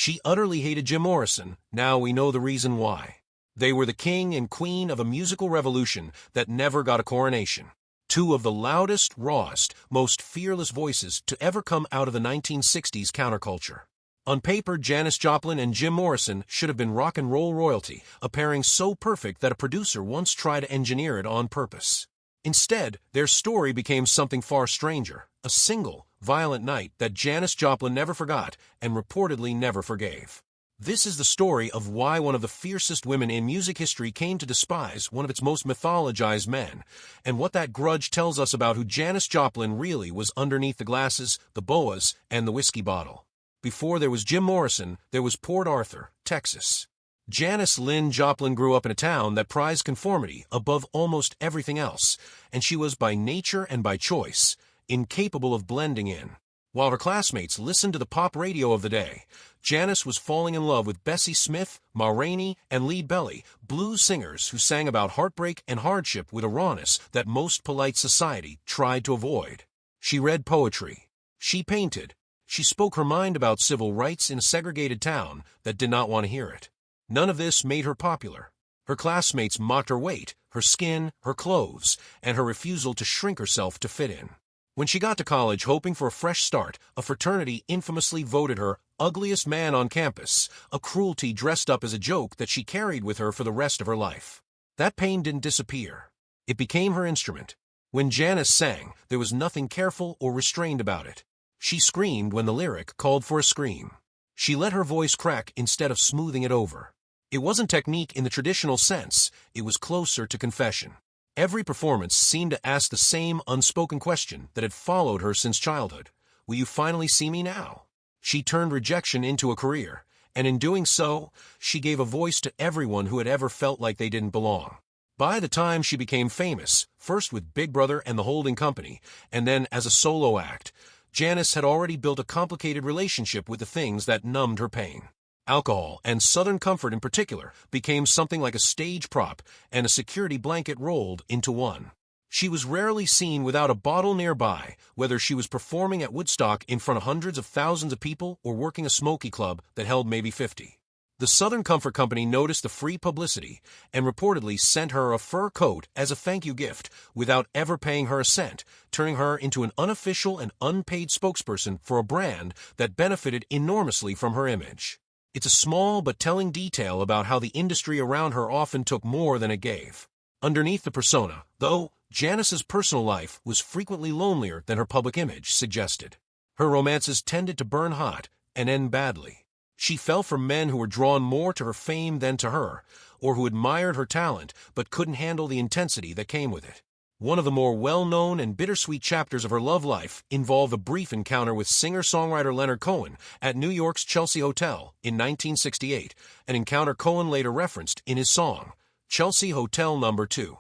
She utterly hated Jim Morrison. Now we know the reason why. They were the king and queen of a musical revolution that never got a coronation. Two of the loudest, rawest, most fearless voices to ever come out of the 1960s counterculture. On paper, Janis Joplin and Jim Morrison should have been rock and roll royalty, a pairing so perfect that a producer once tried to engineer it on purpose. Instead, their story became something far stranger, a single, violent night that Janis Joplin never forgot and reportedly never forgave. This is the story of why one of the fiercest women in music history came to despise one of its most mythologized men, and what that grudge tells us about who Janis Joplin really was underneath the glasses, the boas, and the whiskey bottle. Before there was Jim Morrison, there was Port Arthur, Texas. Janis Lynn Joplin grew up in a town that prized conformity above almost everything else, and she was by nature and by choice incapable of blending in. While her classmates listened to the pop radio of the day, Janis was falling in love with Bessie Smith, Ma Rainey, and Lead Belly, blues singers who sang about heartbreak and hardship with a rawness that most polite society tried to avoid. She read poetry. She painted. She spoke her mind about civil rights in a segregated town that did not want to hear it. None of this made her popular. Her classmates mocked her weight, her skin, her clothes, and her refusal to shrink herself to fit in. When she got to college hoping for a fresh start, a fraternity infamously voted her ugliest man on campus, a cruelty dressed up as a joke that she carried with her for the rest of her life. That pain didn't disappear. It became her instrument. When Janis sang, there was nothing careful or restrained about it. She screamed when the lyric called for a scream. She let her voice crack instead of smoothing it over. It wasn't technique in the traditional sense, it was closer to confession. Every performance seemed to ask the same unspoken question that had followed her since childhood. Will you finally see me now? She turned rejection into a career, and in doing so, she gave a voice to everyone who had ever felt like they didn't belong. By the time she became famous, first with Big Brother and the Holding Company, and then as a solo act, Janis had already built a complicated relationship with the things that numbed her pain. Alcohol, and Southern comfort in particular, became something like a stage prop and a security blanket rolled into one. She was rarely seen without a bottle nearby, whether she was performing at Woodstock in front of hundreds of thousands of people or working a smoky club that held maybe 50. The Southern Comfort Company noticed the free publicity and reportedly sent her a fur coat as a thank you gift without ever paying her a cent, turning her into an unofficial and unpaid spokesperson for a brand that benefited enormously from her image. It's a small but telling detail about how the industry around her often took more than it gave. Underneath the persona, though, Janis's personal life was frequently lonelier than her public image suggested. Her romances tended to burn hot and end badly. She fell for men who were drawn more to her fame than to her, or who admired her talent but couldn't handle the intensity that came with it. One of the more well-known and bittersweet chapters of her love life involved a brief encounter with singer-songwriter Leonard Cohen at New York's Chelsea Hotel in 1968, an encounter Cohen later referenced in his song, Chelsea Hotel No. 2.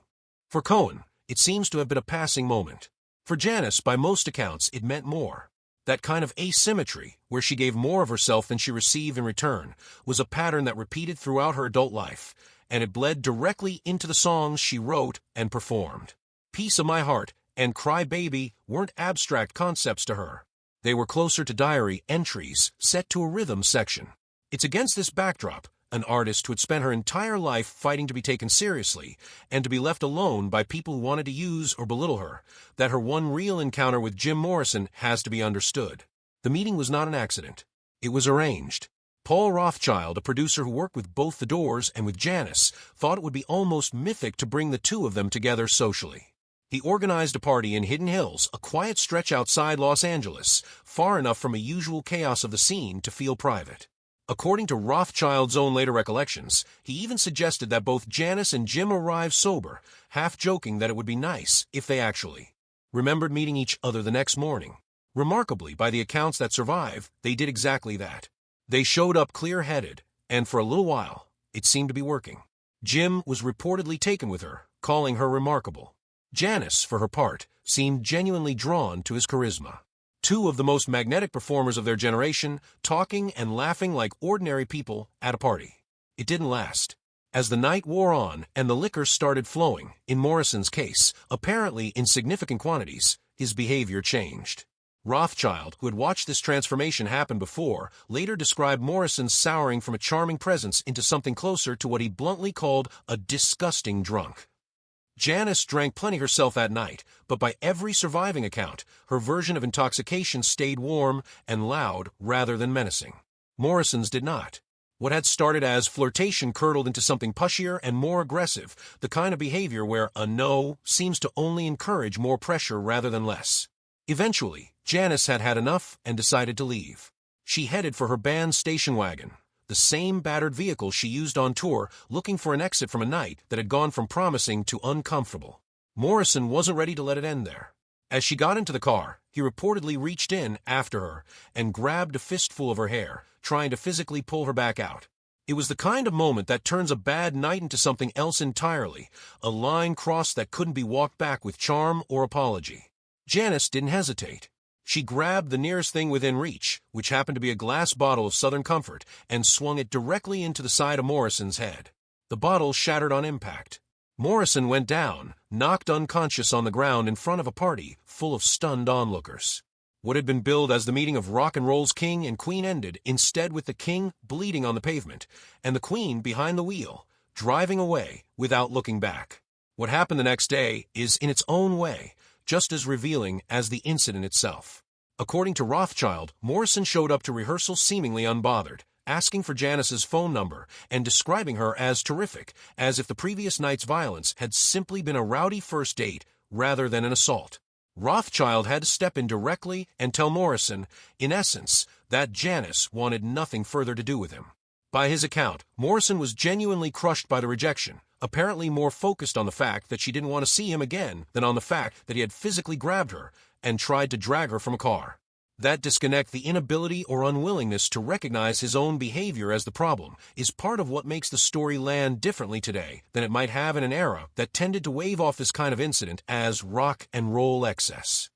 For Cohen, it seems to have been a passing moment. For Janis, by most accounts, it meant more. That kind of asymmetry, where she gave more of herself than she received in return, was a pattern that repeated throughout her adult life, and it bled directly into the songs she wrote and performed. Piece of My Heart and Cry Baby weren't abstract concepts to her. They were closer to diary entries set to a rhythm section. It's against this backdrop, an artist who had spent her entire life fighting to be taken seriously and to be left alone by people who wanted to use or belittle her, that her one real encounter with Jim Morrison has to be understood. The meeting was not an accident. It was arranged. Paul Rothchild, a producer who worked with both The Doors and with Janis, thought it would be almost mythic to bring the two of them together socially. He organized a party in Hidden Hills, a quiet stretch outside Los Angeles, far enough from a usual chaos of the scene to feel private. According to Rothschild's own later recollections, he even suggested that both Janis and Jim arrive sober, half joking that it would be nice if they actually remembered meeting each other the next morning. Remarkably, by the accounts that survive, they did exactly that. They showed up clear-headed, and for a little while, it seemed to be working. Jim was reportedly taken with her, calling her remarkable. Janis, for her part, seemed genuinely drawn to his charisma. Two of the most magnetic performers of their generation, talking and laughing like ordinary people at a party. It didn't last. As the night wore on and the liquor started flowing, in Morrison's case, apparently in significant quantities, his behavior changed. Rothschild, who had watched this transformation happen before, later described Morrison souring from a charming presence into something closer to what he bluntly called a disgusting drunk. Janice drank plenty herself that night, but by every surviving account, her version of intoxication stayed warm and loud rather than menacing. Morrison's did not. What had started as flirtation curdled into something pushier and more aggressive, the kind of behavior where a no seems to only encourage more pressure rather than less. Eventually, Janice had had enough and decided to leave. She headed for her band's station wagon, the same battered vehicle she used on tour, looking for an exit from a night that had gone from promising to uncomfortable. Morrison wasn't ready to let it end there. As she got into the car, he reportedly reached in after her and grabbed a fistful of her hair, trying to physically pull her back out. It was the kind of moment that turns a bad night into something else entirely, a line crossed that couldn't be walked back with charm or apology. Janice didn't hesitate. She grabbed the nearest thing within reach, which happened to be a glass bottle of Southern Comfort, and swung it directly into the side of Morrison's head. The bottle shattered on impact. Morrison went down, knocked unconscious on the ground in front of a party full of stunned onlookers. What had been billed as the meeting of rock and roll's king and queen ended instead with the king bleeding on the pavement, and the queen behind the wheel, driving away without looking back. What happened the next day is, in its own way, just as revealing as the incident itself. According to Rothschild, Morrison showed up to rehearsal seemingly unbothered, asking for Janice's phone number and describing her as terrific, as if the previous night's violence had simply been a rowdy first date rather than an assault. Rothschild had to step in directly and tell Morrison, in essence, that Janice wanted nothing further to do with him. By his account, Morrison was genuinely crushed by the rejection, apparently more focused on the fact that she didn't want to see him again than on the fact that he had physically grabbed her and tried to drag her from a car. That disconnect, the inability or unwillingness to recognize his own behavior as the problem, is part of what makes the story land differently today than it might have in an era that tended to wave off this kind of incident as rock and roll excess.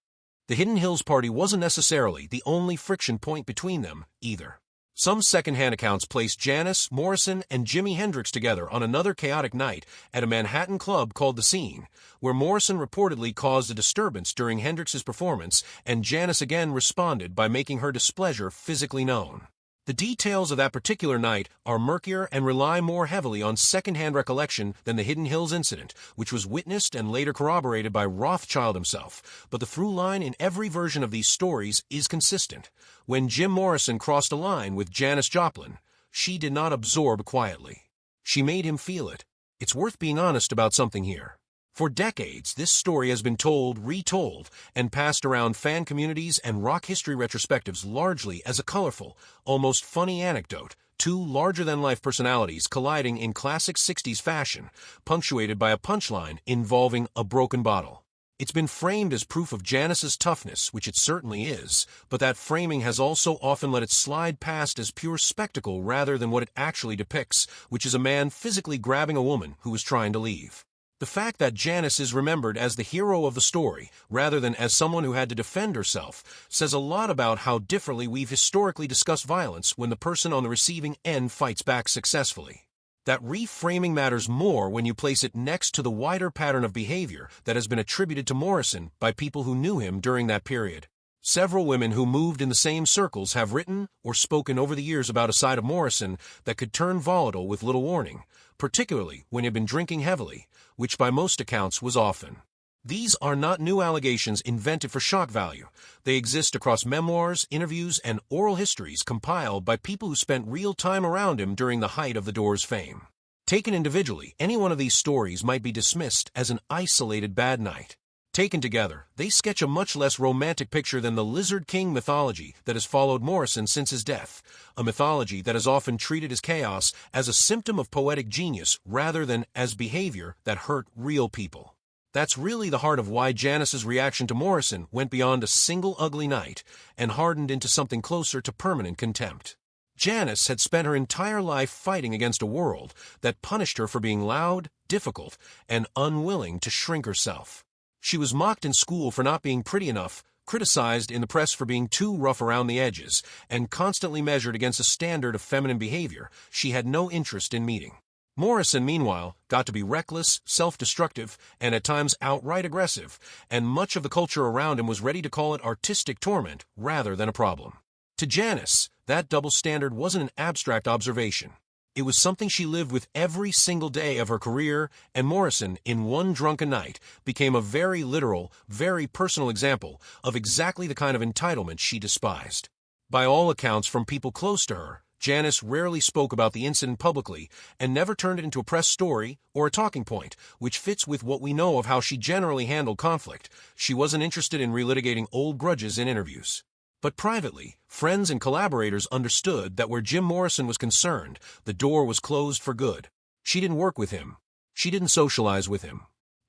The Hidden Hills party wasn't necessarily the only friction point between them, either. Some second-hand accounts place Janice, Morrison, and Jimi Hendrix together on another chaotic night at a Manhattan club called The Scene, where Morrison reportedly caused a disturbance during Hendrix's performance, and Janice again responded by making her displeasure physically known. The details of that particular night are murkier and rely more heavily on second-hand recollection than the Hidden Hills incident, which was witnessed and later corroborated by Rothschild himself. But the through line in every version of these stories is consistent. When Jim Morrison crossed a line with Janis Joplin, she did not absorb quietly. She made him feel it. It's worth being honest about something here. For decades, this story has been told, retold, and passed around fan communities and rock history retrospectives largely as a colorful, almost funny anecdote, two larger-than-life personalities colliding in classic 60s fashion, punctuated by a punchline involving a broken bottle. It's been framed as proof of Janis's toughness, which it certainly is, but that framing has also often let it slide past as pure spectacle rather than what it actually depicts, which is a man physically grabbing a woman who is trying to leave. The fact that Janis is remembered as the hero of the story, rather than as someone who had to defend herself, says a lot about how differently we've historically discussed violence when the person on the receiving end fights back successfully. That reframing matters more when you place it next to the wider pattern of behavior that has been attributed to Morrison by people who knew him during that period. Several women who moved in the same circles have written or spoken over the years about a side of Morrison that could turn volatile with little warning, particularly when he had been drinking heavily, which by most accounts was often. These are not new allegations invented for shock value. They exist across memoirs, interviews, and oral histories compiled by people who spent real time around him during the height of the Doors' fame. Taken individually, any one of these stories might be dismissed as an isolated bad night. Taken together, they sketch a much less romantic picture than the Lizard King mythology that has followed Morrison since his death, a mythology that has often treated his chaos as a symptom of poetic genius rather than as behavior that hurt real people. That's really the heart of why Janis's reaction to Morrison went beyond a single ugly night and hardened into something closer to permanent contempt. Janis had spent her entire life fighting against a world that punished her for being loud, difficult, and unwilling to shrink herself. She was mocked in school for not being pretty enough, criticized in the press for being too rough around the edges, and constantly measured against a standard of feminine behavior she had no interest in meeting. Morrison, meanwhile, got to be reckless, self-destructive, and at times outright aggressive, and much of the culture around him was ready to call it artistic torment rather than a problem. To Janice, that double standard wasn't an abstract observation. It was something she lived with every single day of her career, and Morrison, in one drunken night, became a very literal, very personal example of exactly the kind of entitlement she despised. By all accounts from people close to her, Janice rarely spoke about the incident publicly and never turned it into a press story or a talking point, which fits with what we know of how she generally handled conflict. She wasn't interested in relitigating old grudges in interviews. But privately, friends and collaborators understood that where Jim Morrison was concerned, the door was closed for good. She didn't work with him. She didn't socialize with him.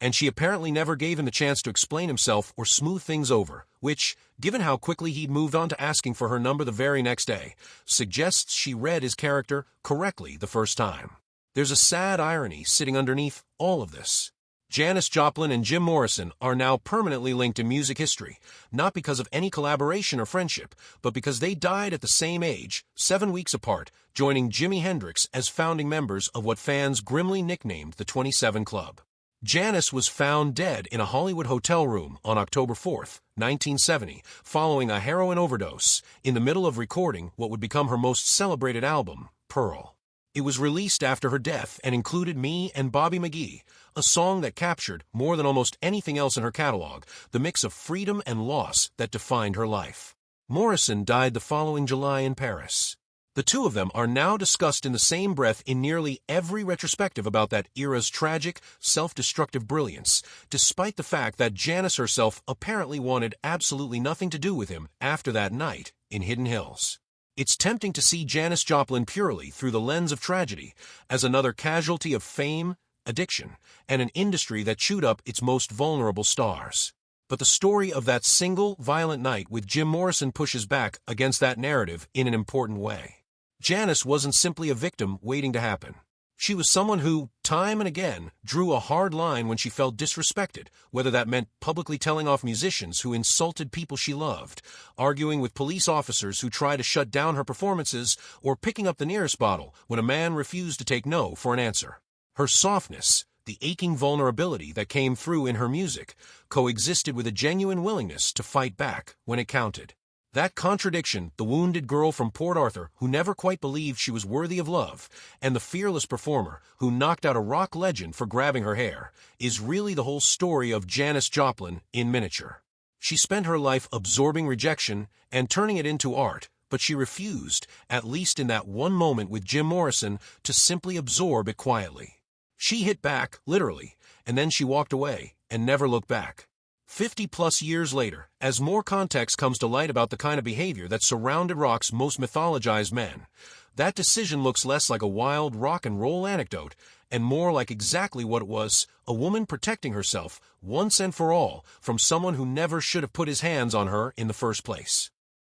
And she apparently never gave him the chance to explain himself or smooth things over, which, given how quickly he'd moved on to asking for her number the very next day, suggests she read his character correctly the first time. There's a sad irony sitting underneath all of this. Janis Joplin and Jim Morrison are now permanently linked in music history, not because of any collaboration or friendship, but because they died at the same age, 7 weeks apart, joining Jimi Hendrix as founding members of what fans grimly nicknamed the 27 Club. Janis was found dead in a Hollywood hotel room on October 4, 1970, following a heroin overdose, in the middle of recording what would become her most celebrated album, Pearl. It was released after her death and included Me and Bobby McGee, a song that captured, more than almost anything else in her catalog, the mix of freedom and loss that defined her life. Morrison died the following July in Paris. The two of them are now discussed in the same breath in nearly every retrospective about that era's tragic, self-destructive brilliance, despite the fact that Janis herself apparently wanted absolutely nothing to do with him after that night in Hidden Hills. It's tempting to see Janis Joplin purely through the lens of tragedy, as another casualty of fame, addiction, and an industry that chewed up its most vulnerable stars. But the story of that single, violent night with Jim Morrison pushes back against that narrative in an important way. Janis wasn't simply a victim waiting to happen. She was someone who, time and again, drew a hard line when she felt disrespected, whether that meant publicly telling off musicians who insulted people she loved, arguing with police officers who tried to shut down her performances, or picking up the nearest bottle when a man refused to take no for an answer. Her softness, the aching vulnerability that came through in her music, coexisted with a genuine willingness to fight back when it counted. That contradiction, the wounded girl from Port Arthur who never quite believed she was worthy of love, and the fearless performer who knocked out a rock legend for grabbing her hair, is really the whole story of Janis Joplin in miniature. She spent her life absorbing rejection and turning it into art, but she refused, at least in that one moment with Jim Morrison, to simply absorb it quietly. She hit back, literally, and then she walked away and never looked back. 50-plus years later, as more context comes to light about the kind of behavior that surrounded rock's most mythologized men, that decision looks less like a wild rock and roll anecdote and more like exactly what it was, a woman protecting herself, once and for all, from someone who never should have put his hands on her in the first place.